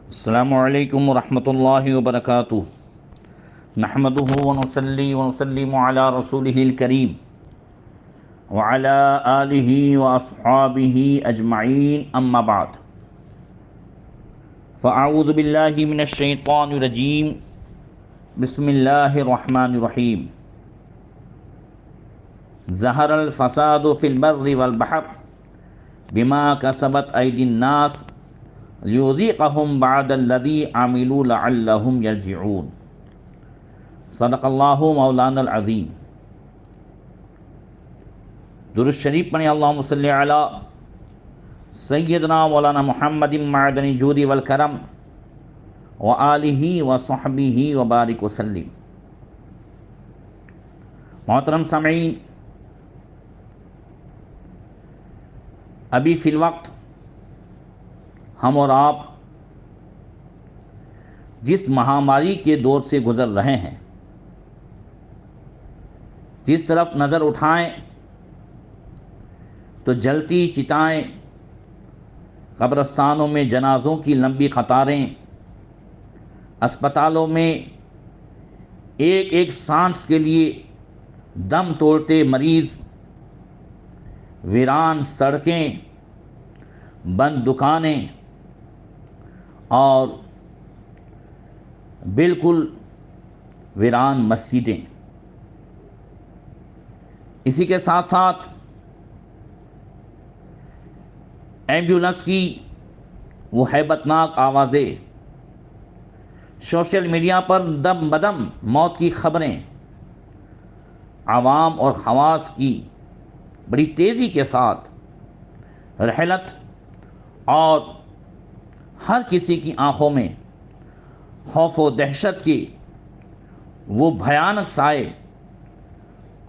السلام علیکم ورحمۃ اللہ وبرکاتہ۔ نحمدہ ونصلی ونسلم علی رسولہ الکریم وعلی آلہ واصحابہ اجمعین، اما بعد، فاعوذ باللہ من الشیطان الرجیم، بسم اللہ الرحمن الرحیم۔ ظہر الفساد فی البر والبحر بما کسبت ایدی الناس لیذیقہم بعد الذی عملوا لعلہم یرجعون۔ صدق اللہ مولانا العظیم۔ درود شریف پڑھیں، اللہم صلی علی سیدنا مولانا محمد معدن الجود والکرم وآلہ وصحبہ وبارک وسلم۔ محترم سامعین، ابھی فی الوقت ہم اور آپ جس مہاماری کے دور سے گزر رہے ہیں، جس طرف نظر اٹھائیں تو جلتی چتائیں، قبرستانوں میں جنازوں کی لمبی قطاریں، اسپتالوں میں ایک ایک سانس کے لیے دم توڑتے مریض، ویران سڑکیں، بند دکانیں اور بالکل ویران مسجدیں۔ اسی کے ساتھ ساتھ ایمبولنس کی وہ ہیبتناک آوازیں، سوشل میڈیا پر دم بدم موت کی خبریں، عوام اور خواص کی بڑی تیزی کے ساتھ رحلت، اور ہر کسی کی آنکھوں میں خوف و دہشت کے وہ بھیانک سائے،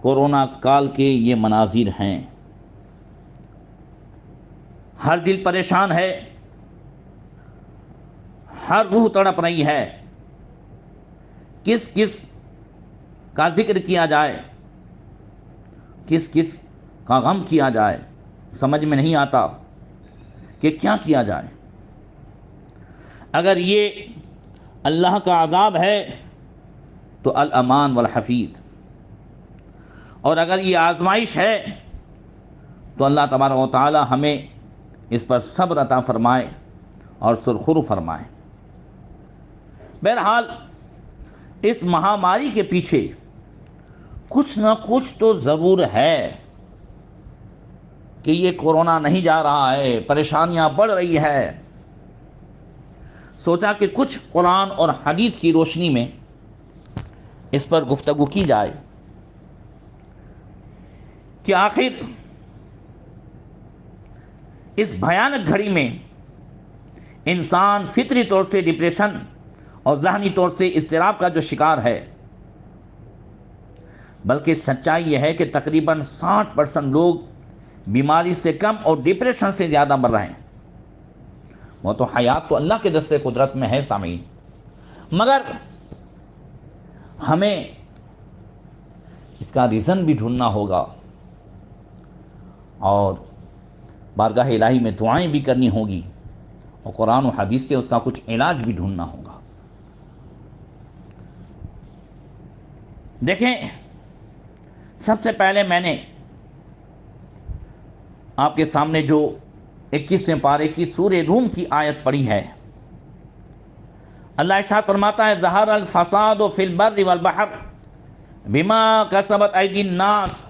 کورونا کال کے یہ مناظر ہیں۔ ہر دل پریشان ہے، ہر روح تڑپ رہی ہے، کس کس کا ذکر کیا جائے، کس کس کا غم کیا جائے، سمجھ میں نہیں آتا کہ کیا کیا جائے۔ اگر یہ اللہ کا عذاب ہے تو الامان والحفیظ، اور اگر یہ آزمائش ہے تو اللہ تبارک و تعالی ہمیں اس پر صبر عطا فرمائے اور سرخرو فرمائے۔ بہرحال اس مہاماری کے پیچھے کچھ نہ کچھ تو ضرور ہے کہ یہ کورونا نہیں جا رہا ہے، پریشانیاں بڑھ رہی ہے۔ سوچا کہ کچھ قرآن اور حدیث کی روشنی میں اس پر گفتگو کی جائے کہ آخر اس بھیانک گھڑی میں انسان فطری طور سے ڈپریشن اور ذہنی طور سے اضطراب کا جو شکار ہے، بلکہ سچائی یہ ہے کہ تقریباً 60% لوگ بیماری سے کم اور ڈپریشن سے زیادہ مر رہے ہیں۔ وہ تو حیات تو اللہ کے دست قدرت میں ہے سامعین، مگر ہمیں اس کا ریزن بھی ڈھونڈنا ہوگا اور بارگاہ الہی میں دعائیں بھی کرنی ہوگی، اور قرآن و حدیث سے اس کا کچھ علاج بھی ڈھونڈنا ہوگا۔ دیکھیں، سب سے پہلے میں نے آپ کے سامنے جو 21ویں پارے کی سورہ روم کی آیت پڑھی ہے۔ اللہ ارشاد فرماتا ہے، ظہر الفساد فی البر والبحر بما کسبت ایدی الناس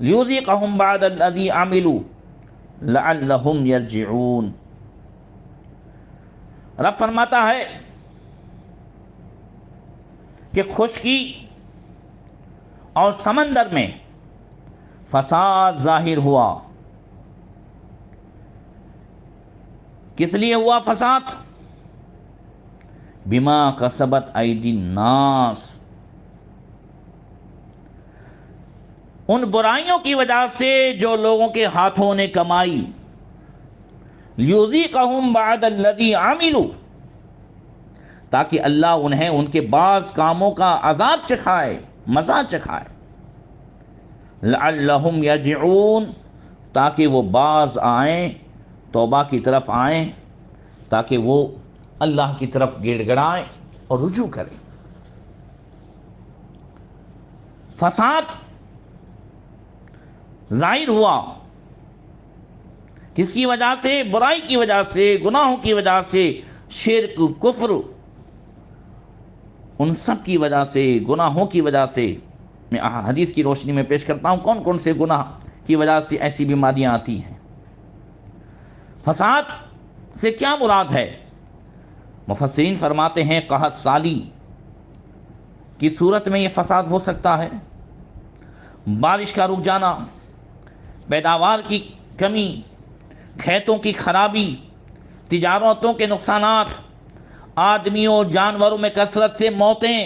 لیذیقہم بعد الذی عملوا لعلہم یرجعون۔ رب فرماتا ہے کہ خشکی اور سمندر میں فساد ظاہر ہوا۔ کس لیے ہوا فساد؟ بما کسبت ایدی الناس، ان برائیوں کی وجہ سے جو لوگوں کے ہاتھوں نے کمائی، لیذیقہم بعد الذی عملوا، تاکہ اللہ انہیں ان کے بعض کاموں کا عذاب چکھائے، مزہ چکھائے، لعلہم یرجعون، تاکہ وہ باز آئیں، توبہ کی طرف آئیں، تاکہ وہ اللہ کی طرف گڑ گڑائیں اور رجوع کریں۔ فساد ظاہر ہوا کس کی وجہ سے؟ برائی کی وجہ سے، گناہوں کی وجہ سے، شرک، کفر، ان سب کی وجہ سے، گناہوں کی وجہ سے۔ میں حدیث کی روشنی میں پیش کرتا ہوں کون کون سے گناہ کی وجہ سے ایسی بیماریاں آتی ہیں۔ فساد سے کیا مراد ہے؟ مفسرین فرماتے ہیں قحط سالی کی صورت میں یہ فساد ہو سکتا ہے، بارش کا رک جانا، پیداوار کی کمی، کھیتوں کی خرابی، تجارتوں کے نقصانات، آدمیوں اور جانوروں میں کثرت سے موتیں،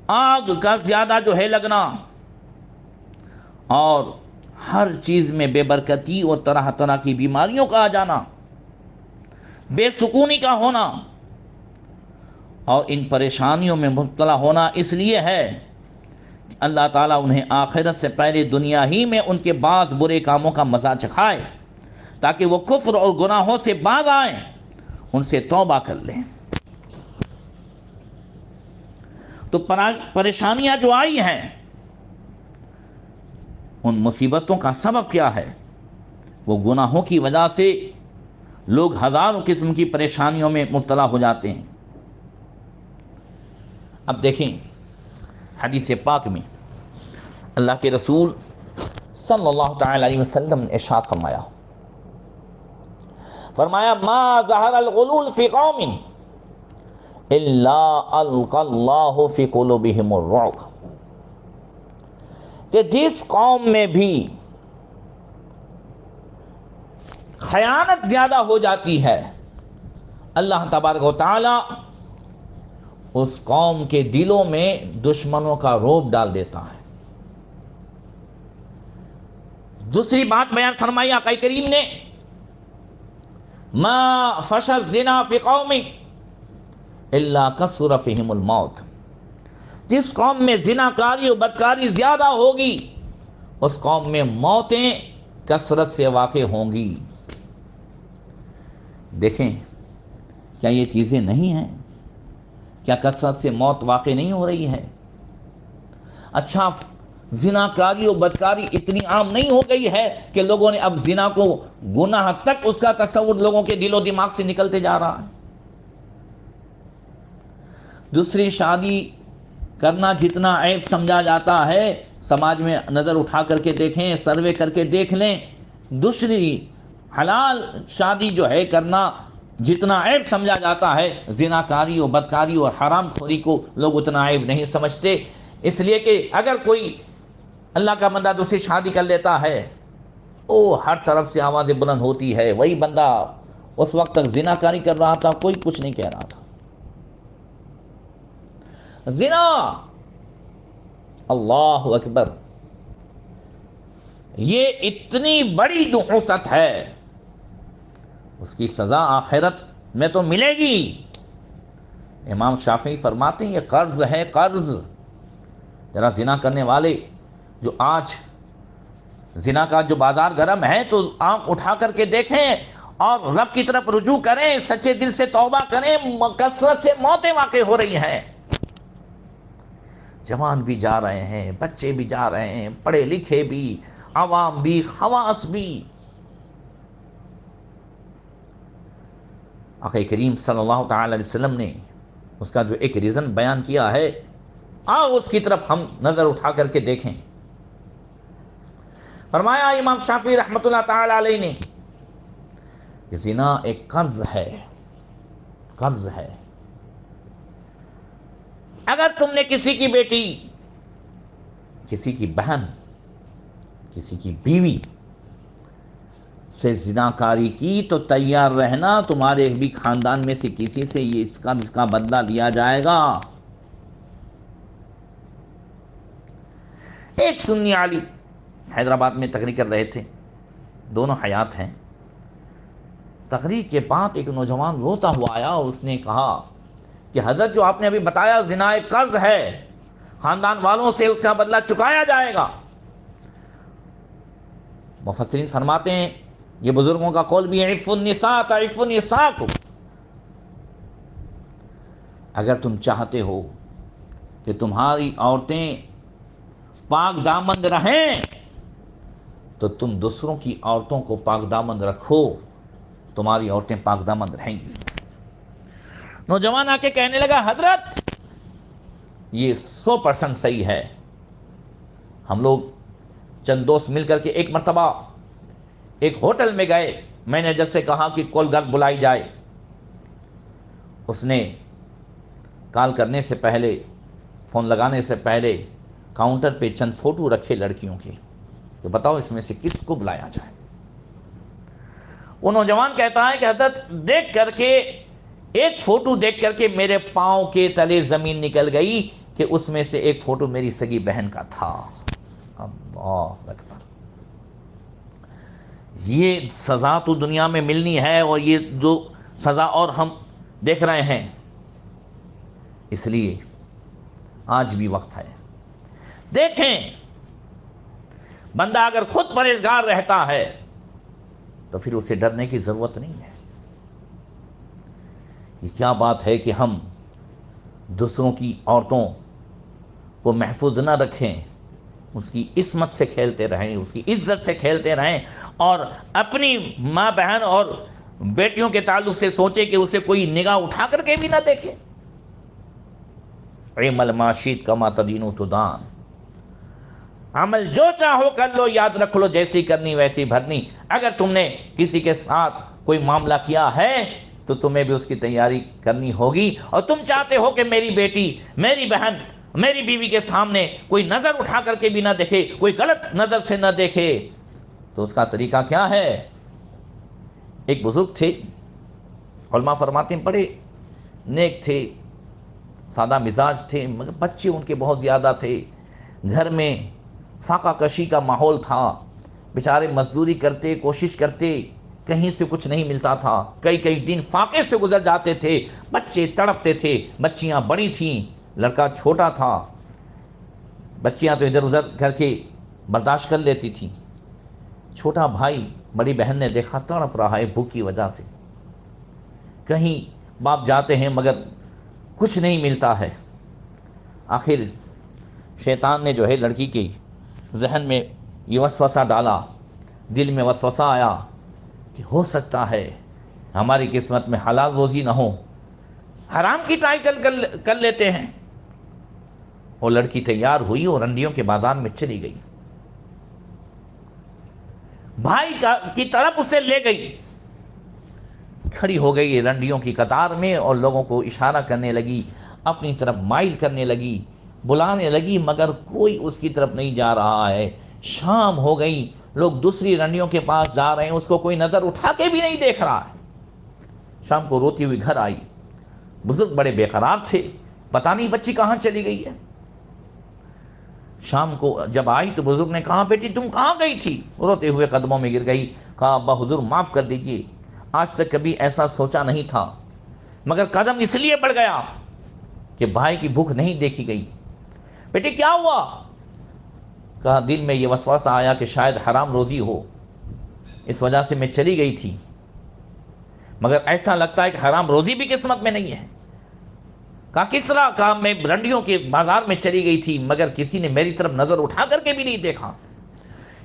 آگ کا زیادہ جو ہے لگنا، اور ہر چیز میں بے برکتی اور طرح طرح کی بیماریوں کا آ جانا، بے سکونی کا ہونا اور ان پریشانیوں میں مبتلا ہونا اس لیے ہے کہ اللہ تعالیٰ انہیں آخرت سے پہلے دنیا ہی میں ان کے بعض برے کاموں کا مزہ چکھائے تاکہ وہ کفر اور گناہوں سے باز آئیں، ان سے توبہ کر لیں۔ تو پریشانیاں جو آئی ہیں، ان مصیبتوں کا سبب کیا ہے؟ وہ گناہوں کی وجہ سے لوگ ہزاروں قسم کی پریشانیوں میں مبتلا ہو جاتے ہیں۔ اب دیکھیں حدیث پاک میں اللہ کے رسول صلی اللہ تعالی علیہ وسلم نے ارشاد فرمایا ما ظہر الغلول فی قوم الا القى اللہ فی قلوبہم الرعب، کہ جس قوم میں بھی خیانت زیادہ ہو جاتی ہے، اللہ تبارک و تعالی اس قوم کے دلوں میں دشمنوں کا رعب ڈال دیتا ہے۔ دوسری بات بیان فرمائی آقا کریم نے، ما فشى الزنا فی قوم الا کثر فیہم الموت، جس قوم میں زناکاری اور بدکاری زیادہ ہوگی اس قوم میں موتیں کثرت سے واقع ہوں گی۔ دیکھیں کیا یہ چیزیں نہیں ہیں؟ کیا کثرت سے موت واقع نہیں ہو رہی ہے؟ اچھا زناکاری اور بدکاری اتنی عام نہیں ہو گئی ہے کہ لوگوں نے اب زنا کو گناہ تک اس کا تصور لوگوں کے دل و دماغ سے نکلتے جا رہا ہے۔ دوسری شادی کرنا جتنا عیب سمجھا جاتا ہے، سماج میں نظر اٹھا کر کے دیکھیں، سروے کر کے دیکھ لیں، دوسری حلال شادی جو ہے کرنا جتنا عیب سمجھا جاتا ہے، زناکاری اور بدکاری اور حرام خوری کو لوگ اتنا عیب نہیں سمجھتے، اس لیے کہ اگر کوئی اللہ کا بندہ دوسری شادی کر لیتا ہے، ہر طرف سے آوازیں بلند ہوتی ہے، وہی بندہ اس وقت تک زناکاری کر رہا تھا، کوئی کچھ نہیں کہہ رہا تھا۔ زنا، اللہ اکبر، یہ اتنی بڑی نحوست ہے، اس کی سزا آخرت میں تو ملے گی۔ امام شافعی فرماتے ہیں یہ قرض ہے، قرض۔ ذرا زنا کرنے والے جو آج زنا کا جو بازار گرم ہے تو آنکھ اٹھا کر کے دیکھیں اور رب کی طرف رجوع کریں، سچے دل سے توبہ کریں، کثرت سے موتیں واقع ہو رہی ہیں، جوان بھی جا رہے ہیں، بچے بھی جا رہے ہیں، پڑھے لکھے بھی، عوام بھی، خواص بھی۔ آقا کریم صلی اللہ تعالی علیہ وسلم نے اس کا جو ایک ریزن بیان کیا ہے، آؤ اس کی طرف ہم نظر اٹھا کر کے دیکھیں۔ فرمایا امام شافعی رحمۃ اللہ تعالی علیہ نے کہ زنا ایک قرض ہے، قرض ہے۔ اگر تم نے کسی کی بیٹی، کسی کی بہن، کسی کی بیوی سے زناکاری کی تو تیار رہنا تمہارے بھی خاندان میں سے کسی سے یہ اس کا بدلہ لیا جائے گا۔ ایک سنی عالم حیدرآباد میں تقریر کر رہے تھے، دونوں حیات ہیں۔ تقریر کے بعد ایک نوجوان روتا ہوا آیا اور اس نے کہا کہ حضرت جو آپ نے ابھی بتایا زنا ایک قرض ہے، خاندان والوں سے اس کا بدلہ چکایا جائے گا۔ مفسرین فرماتے ہیں یہ بزرگوں کا قول بھی ہے، عف النساء تعف نساءکم، اگر تم چاہتے ہو کہ تمہاری عورتیں پاک دامن رہیں تو تم دوسروں کی عورتوں کو پاک دامن رکھو، تمہاری عورتیں پاک دامن رہیں گی۔ نوجوان آ کے کہنے لگا حضرت یہ 100% صحیح ہے۔ ہم لوگ چند دوست مل کر کے ایک مرتبہ ایک ہوٹل میں گئے، مینیجر سے کہا کہ کال گرل بلائی جائے۔ اس نے کال کرنے سے پہلے، فون لگانے سے پہلے کاؤنٹر پہ چند فوٹو رکھے لڑکیوں کے، تو بتاؤ اس میں سے کس کو بلایا جائے۔ وہ نوجوان کہتا ہے کہ حضرت دیکھ کر کے، ایک فوٹو دیکھ کر کے میرے پاؤں کے تلے زمین نکل گئی کہ اس میں سے ایک فوٹو میری سگی بہن کا تھا۔ اللہ اکبر! یہ سزا تو دنیا میں ملنی ہے، اور یہ جو سزا اور ہم دیکھ رہے ہیں، اس لیے آج بھی وقت ہے۔ دیکھیں، بندہ اگر خود پرہیزگار رہتا ہے تو پھر اسے ڈرنے کی ضرورت نہیں ہے۔ یہ کیا بات ہے کہ ہم دوسروں کی عورتوں کو محفوظ نہ رکھیں، اس کی عصمت سے کھیلتے رہیں، اس کی عزت سے کھیلتے رہیں، اور اپنی ماں بہن اور بیٹیوں کے تعلق سے سوچے کہ اسے کوئی نگاہ اٹھا کر کے بھی نہ دیکھے۔ اعمل ما شئت کما تدین تدان، عمل جو چاہو کر لو، یاد رکھ لو جیسی کرنی ویسی بھرنی۔ اگر تم نے کسی کے ساتھ کوئی معاملہ کیا ہے تو تمہیں بھی اس کی تیاری کرنی ہوگی، اور تم چاہتے ہو کہ میری بیٹی، میری بہن، میری بیوی کے سامنے کوئی نظر اٹھا کر کے بھی نہ دیکھے، کوئی غلط نظر سے نہ دیکھے، تو اس کا طریقہ کیا ہے؟ ایک بزرگ تھے، علماء فرماتے ہیں بڑے نیک تھے، سادہ مزاج تھے، مگر بچے ان کے بہت زیادہ تھے، گھر میں فاقہ کشی کا ماحول تھا، بیچارے مزدوری کرتے، کوشش کرتے، کہیں سے کچھ نہیں ملتا تھا، کئی کئی دن فاقے سے گزر جاتے تھے، بچے تڑپتے تھے، بچیاں بڑی تھیں، لڑکا چھوٹا تھا، بچیاں تو ادھر ادھر کر کے برداشت کر لیتی تھیں۔ چھوٹا بھائی بڑی بہن نے دیکھا تڑپ رہا ہے بھوک کی وجہ سے، کہیں باپ جاتے ہیں مگر کچھ نہیں ملتا ہے۔ آخر شیطان نے جو ہے لڑکی کے ذہن میں یہ وسوسہ ڈالا، دل میں وسوسہ آیا کہ ہو سکتا ہے ہماری قسمت میں حلال روزی نہ ہو، حرام کی ٹرائی کر لیتے ہیں۔ وہ لڑکی تیار ہوئی اور رنڈیوں کے بازار میں چلی گئی، بھائی کی طرف اسے لے گئی، کھڑی ہو گئی رنڈیوں کی قطار میں اور لوگوں کو اشارہ کرنے لگی، اپنی طرف مائل کرنے لگی، بلانے لگی، مگر کوئی اس کی طرف نہیں جا رہا ہے۔ شام ہو گئی، لوگ دوسری رنڈیوں کے پاس جا رہے ہیں، اس کو کوئی نظر اٹھا کے بھی نہیں دیکھ رہا ہے۔ شام کو روتی ہوئی گھر آئی، بزرگ بڑے بے قرار تھے، پتہ نہیں بچی کہاں چلی گئی ہے۔ شام کو جب آئی تو بزرگ نے کہا بیٹی تم کہاں گئی تھی؟ روتے ہوئے قدموں میں گر گئی، کہا ابا حضور معاف کر دیجئے، آج تک کبھی ایسا سوچا نہیں تھا، مگر قدم اس لیے بڑھ گیا کہ بھائی کی بھوک نہیں دیکھی گئی۔ بیٹی کیا ہوا؟ کہا دل میں یہ وسوسہ آیا کہ شاید حرام روزی ہو، اس وجہ سے میں چلی گئی تھی، مگر ایسا لگتا ہے کہ حرام روزی بھی قسمت میں نہیں ہے۔ کہا کس طرح؟ کہا میں رنڈیوں کے بازار میں چلی گئی تھی، مگر کسی نے میری طرف نظر اٹھا کر کے بھی نہیں دیکھا۔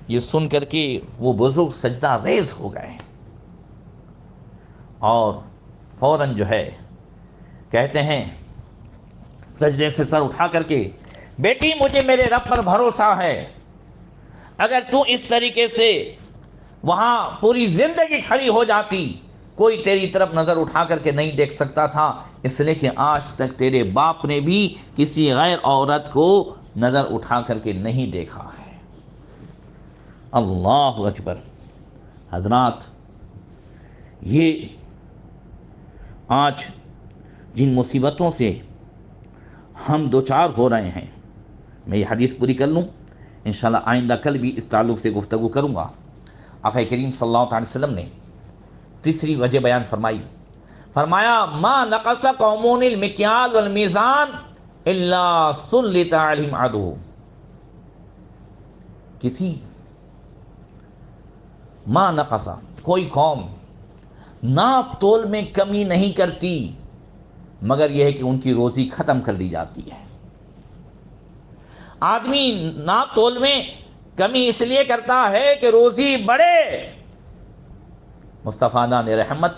یہ سن کر کے وہ بزرگ سجدہ ریز ہو گئے اور فوراً جو ہے کہتے ہیں سجدے سے سر اٹھا کر کے بیٹی مجھے میرے رب پر بھروسہ ہے، اگر تو اس طریقے سے وہاں پوری زندگی کھڑی ہو جاتی کوئی تیری طرف نظر اٹھا کر کے نہیں دیکھ سکتا تھا، اس لیے کہ آج تک تیرے باپ نے بھی کسی غیر عورت کو نظر اٹھا کر کے نہیں دیکھا ہے۔ اللہ اکبر! حضرات، یہ آج جن مصیبتوں سے ہم دوچار ہو رہے ہیں، میں یہ حدیث پوری کر لوں، انشاءاللہ آئندہ کل بھی اس تعلق سے گفتگو کروں گا۔ آقا کریم صلی اللہ علیہ وسلم نے تیسری وجہ بیان فرمائی، فرمایا ما نقص قومون المکیال والمیزان الا سلط علیہم عدو، کسی ما نقصا، کوئی قوم ناپ تول میں کمی نہیں کرتی، مگر یہ ہے کہ ان کی روزی ختم کر دی جاتی ہے۔ آدمی ناپ تول میں کمی اس لیے کرتا ہے کہ روزی بڑھے۔ مصطفیٰ نے رحمت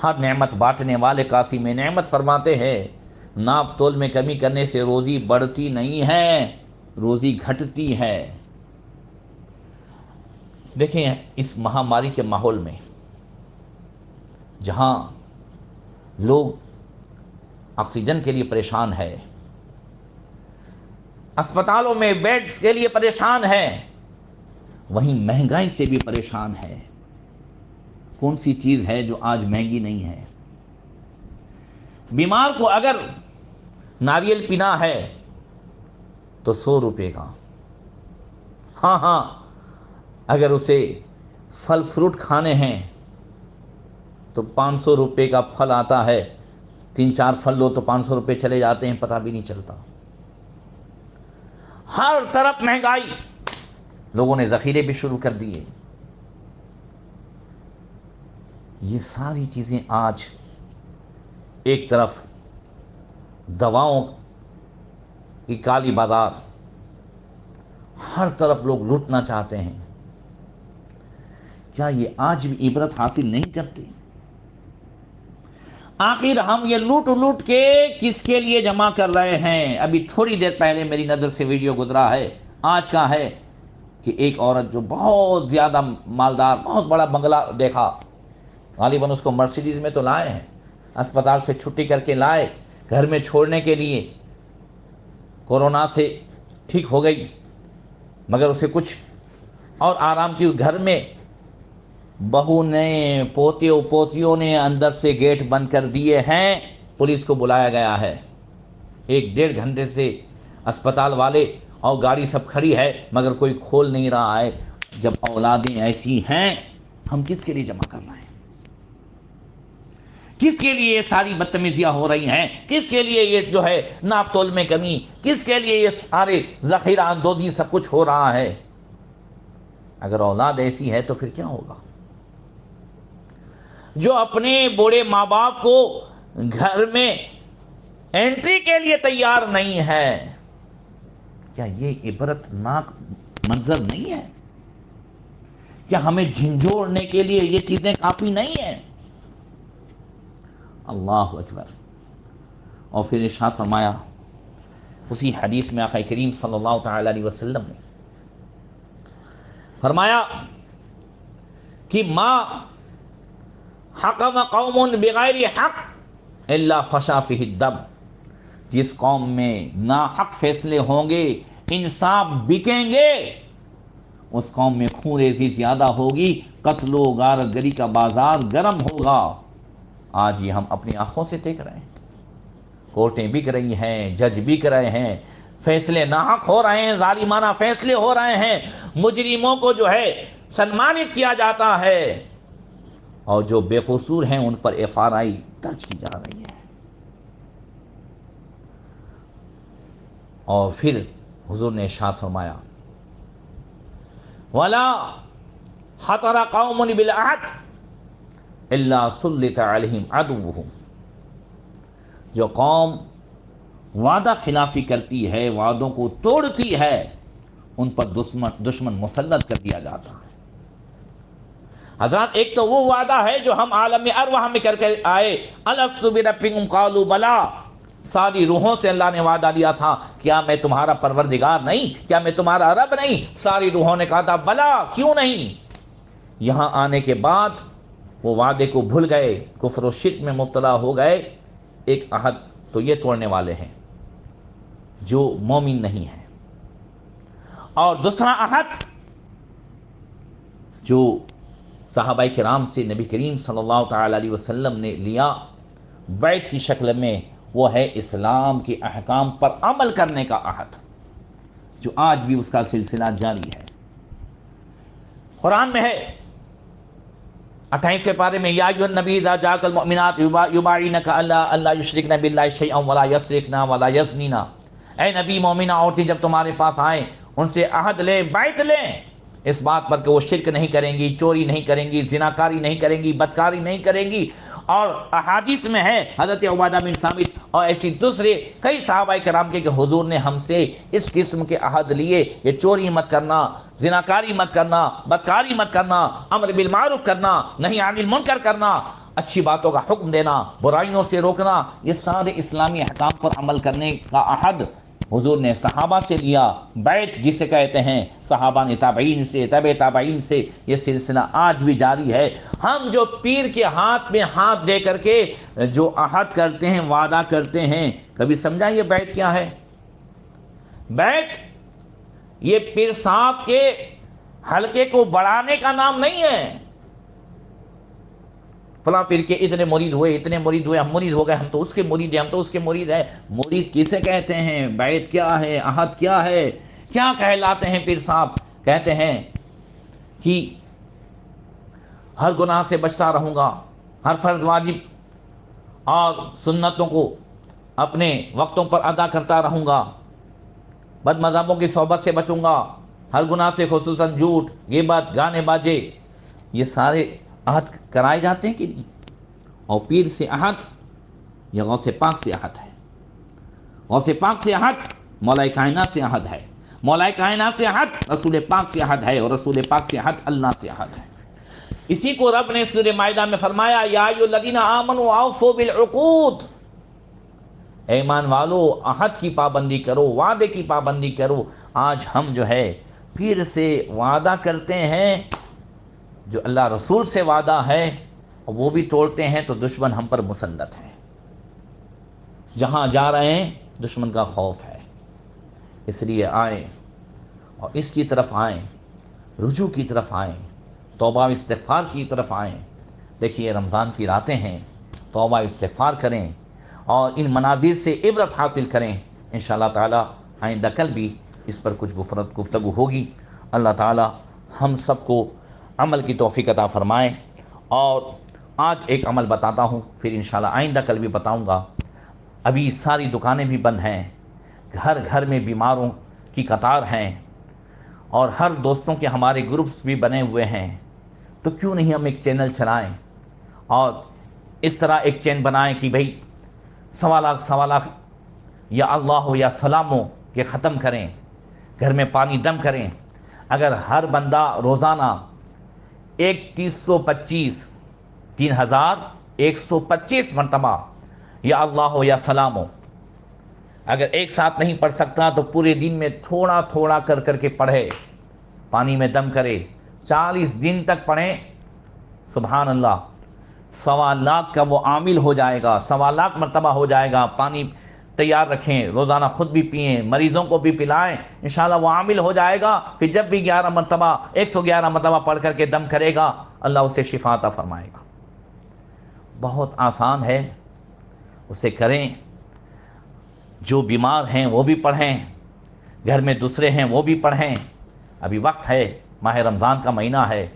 ہر نعمت بانٹنے والے قاسم نعمت فرماتے ہیں ناپ تول میں کمی کرنے سے روزی بڑھتی نہیں ہے، روزی گھٹتی ہے۔ دیکھیں اس مہاماری کے ماحول میں جہاں لوگ آکسیجن کے لیے پریشان ہے، اسپتالوں میں بیڈز کے لیے پریشان ہے، وہیں مہنگائی سے بھی پریشان ہے۔ کون سی چیز ہے جو آج مہنگی نہیں ہے؟ بیمار کو اگر ناریل پینا ہے تو 100 روپے کا، ہاں اگر اسے پھل فروٹ کھانے ہیں تو 500 روپے کا پھل آتا ہے، 3-4 پھل لو تو 500 روپے چلے جاتے ہیں، پتہ بھی نہیں چلتا۔ ہر طرف مہنگائی، لوگوں نے ذخیرے بھی شروع کر دیے۔ یہ ساری چیزیں آج ایک طرف دواؤں کی کالی بازار، ہر طرف لوگ لوٹنا چاہتے ہیں۔ کیا یہ آج بھی عبرت حاصل نہیں کرتے؟ آخر ہم یہ لوٹ کے کس کے لیے جمع کر رہے ہیں؟ ابھی تھوڑی دیر پہلے میری نظر سے ویڈیو گزرا ہے، آج کا ہے، کہ ایک عورت جو بہت زیادہ مالدار، بہت بڑا بنگلہ دیکھا، غالباً اس کو مرسیڈیز میں تو لائے ہیں، اسپتال سے چھٹی کر کے لائے گھر میں چھوڑنے کے لیے، کورونا سے ٹھیک ہو گئی، مگر اسے کچھ اور آرام کی، گھر میں بہو نے، پوتیوں نے اندر سے گیٹ بند کر دیے ہیں، پولیس کو بلایا گیا ہے۔ 1-1.5 گھنٹے سے اسپتال والے اور گاڑی سب کھڑی ہے مگر کوئی کھول نہیں رہا ہے۔ جب اولادیں ایسی ہیں، ہم کس کے لیے جمع کر رہے ہیں؟ کس کے لیے یہ ساری بدتمیزیاں ہو رہی ہیں؟ کس کے لیے یہ جو ہے ناپ تول میں کمی؟ کس کے لیے یہ سارے ذخیرہ اندوزی سب کچھ ہو رہا ہے؟ اگر اولاد ایسی ہے تو پھر کیا ہوگا؟ جو اپنے بوڑھے ماں باپ کو گھر میں انٹری کے لیے تیار نہیں ہے، کیا یہ عبرت ناک منظر نہیں ہے؟ کیا ہمیں جھنجھوڑنے کے لیے یہ چیزیں کافی نہیں ہیں؟ اللہ اکبر۔ اور پھر ارشاد فرمایا اسی حدیث میں آقا کریم صلی اللہ تعالی علیہ وسلم نے فرمایا کہ ما حکم قوم بغیر حق الا فشا فیہ الدم، جس قوم میں ناحق فیصلے ہوں گے، انصاف بکیں گے، اس قوم میں خون ریزی زیادہ ہوگی، قتل و غارت گری کا بازار گرم ہوگا۔ آج یہ ہم اپنی آنکھوں سے دیکھ رہے ہیں، کورٹیں بک رہی ہیں، جج بک رہے ہیں، فیصلے ناحق ہو رہے ہیں، ظالمانہ فیصلے ہو رہے ہیں، مجرموں کو جو ہے سنمانت کیا جاتا ہے، اور جو بے قصور ہیں ان پر FRI درج کی جا رہی ہے۔ اور پھر حضور نے ارشاد فرمایا وَلَا خَطَرَ قَوْمٌ بِالْعَهْدِ إِلَّا سُلِّطَ عَلَيْهِمْ عَدُوُّهُمْ، جو قوم وعدہ خلافی کرتی ہے، وعدوں کو توڑتی ہے، ان پر دشمن مسلط کر دیا جاتا ہے۔ حضرات، ایک تو وہ وعدہ ہے جو ہم عالم ارواح میں کر کے آئے، الست بربکم قالوا بلا، ساری روحوں سے اللہ نے وعدہ دیا تھا، کیا میں تمہارا پروردگار نہیں؟ کیا میں تمہارا رب نہیں؟ ساری روحوں نے کہا تھا بلا، کیوں نہیں؟ یہاں آنے کے بعد وہ وعدے کو بھول گئے، کفر و شرک میں مبتلا ہو گئے۔ ایک عہد تو یہ توڑنے والے ہیں جو مومن نہیں ہیں، اور دوسرا عہد جو صحابہ کرام سے نبی کریم صلی اللہ تعالی علیہ وسلم نے لیا بیعت کی شکل میں، وہ ہے اسلام کے احکام پر عمل کرنے کا عہد، جو آج بھی اس کا سلسلہ جاری ہے۔ قرآن میں ہے 28ویں پارے میں، یا ایھا النبی اذا جاءک المؤمنات یبایعنک الا یشرکن باللہ شیئا ولا یسرقن ولا یزنین، اے نبی، مومنہ عورتیں جب تمہارے پاس آئیں ان سے عہد لیں، بیعت لیں اس بات پر کہ وہ شرک نہیں کریں گی، چوری نہیں کریں گی، زناکاری نہیں کریں گی، بدکاری نہیں کریں گی، اور احادیث میں ہے حضرت عبادہ بن صامت اور ایسی دوسرے کئی صحابہ کرام کے کہ حضور نے ہم سے اس قسم کے عہد لیے کہ چوری مت کرنا، زناکاری مت کرنا، بدکاری مت کرنا، امر بالمعروف کرنا، نہی عن المنکر کرنا، اچھی باتوں کا حکم دینا، برائیوں سے روکنا، یہ سارے اسلامی احکام پر عمل کرنے کا عہد حضور نے صحابہ سے لیا۔ بیعت جسے کہتے ہیں، صحابہ نے تابعین سے، تبع تابعین سے، یہ سلسلہ آج بھی جاری ہے۔ ہم جو پیر کے ہاتھ میں ہاتھ دے کر کے جو عہد کرتے ہیں، وعدہ کرتے ہیں، کبھی سمجھا یہ بیعت کیا ہے؟ بیعت یہ پیر صاحب کے حلقے کو بڑھانے کا نام نہیں ہے۔ فلاں پیر کے اتنے مرید ہوئے، اتنے مرید ہوئے، ہم مرید ہو گئے، ہم تو اس کے مرید ہیں، ہم تو اس کے مرید ہیں۔ مرید کسے کہتے ہیں؟ بیعت کیا ہے؟ عہد کیا ہے؟ کیا کہلاتے ہیں پیر صاحب؟ کہتے ہیں کہ ہر گناہ سے بچتا رہوں گا، ہر فرض واجب اور سنتوں کو اپنے وقتوں پر ادا کرتا رہوں گا، بد مذہبوں کی صحبت سے بچوں گا، ہر گناہ سے خصوصاً جھوٹ، غیبت، گانے باجے، یہ سارے عہد کرائے جاتے ہیں کہ نہیں؟ اور پیر سے عہد یا غوث پاک سے عہد ہے، غوث پاک سے عہد مولا کائنات سے عہد ہے، مولا کائنات سے عہد رسول پاک سے عہد ہے، اور رسول پاک سے عہد اللہ سے عہد ہے۔ اسی کو رب نے سورہ مائدہ میں فرمایا، یا ایھا الذین آمنوا اوفوا بالعقود، اے ایمان والو عہد کی پابندی کرو، وعدے کی پابندی کرو۔ آج ہم جو ہے پیر سے وعدہ کرتے ہیں، جو اللہ رسول سے وعدہ ہے اور وہ بھی توڑتے ہیں، تو دشمن ہم پر مسلط ہے۔ جہاں جا رہے ہیں دشمن کا خوف ہے، اس لیے آئیں اور اس کی طرف آئیں، رجوع کی طرف آئیں، توبہ و استغفار کی طرف آئیں۔ دیکھیے رمضان کی راتیں ہیں، توبہ استغفار کریں اور ان مناظر سے عبرت حاصل کریں۔ انشاءاللہ تعالی آئندہ کل بھی اس پر کچھ گفتگو ہوگی۔ اللہ تعالی ہم سب کو عمل کی توفیق عطا فرمائیں۔ اور آج ایک عمل بتاتا ہوں، پھر انشاءاللہ آئندہ کل بھی بتاؤں گا۔ ابھی ساری دکانیں بھی بند ہیں، گھر گھر میں بیماروں کی قطار ہیں، اور ہر دوستوں کے ہمارے گروپس بھی بنے ہوئے ہیں، تو کیوں نہیں ہم ایک چینل چلائیں اور اس طرح ایک چین بنائیں کہ بھئی سوا لاکھ یا اللہ ہو یا سلام ہو یہ ختم کریں، گھر میں پانی دم کریں۔ اگر ہر بندہ روزانہ 3125 مرتبہ یا اللہ ہو یا سلام ہو اگر ایک ساتھ نہیں پڑھ سکتا تو پورے دن میں تھوڑا تھوڑا کر کے پڑھے، پانی میں دم کرے، 40 دن تک پڑھیں، سبحان اللہ، 1.25 لاکھ کا وہ عامل ہو جائے گا، 1.25 لاکھ مرتبہ ہو جائے گا۔ پانی تیار رکھیں، روزانہ خود بھی پئیں، مریضوں کو بھی پلائیں، انشاءاللہ وہ عامل ہو جائے گا۔ پھر جب بھی 111 مرتبہ پڑھ کر کے دم کرے گا، اللہ اسے شفا عطا فرمائے گا۔ بہت آسان ہے، اسے کریں۔ جو بیمار ہیں وہ بھی پڑھیں، گھر میں دوسرے ہیں وہ بھی پڑھیں۔ ابھی وقت ہے، ماہ رمضان کا مہینہ ہے،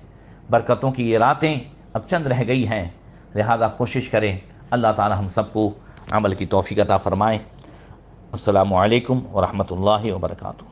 برکتوں کی یہ راتیں اب چند رہ گئی ہیں، لہذا کوشش کریں۔ اللہ تعالی ہم سب کو عمل کی توفیق عطا فرمائے۔ السلام علیکم ورحمۃ اللہ وبرکاتہ۔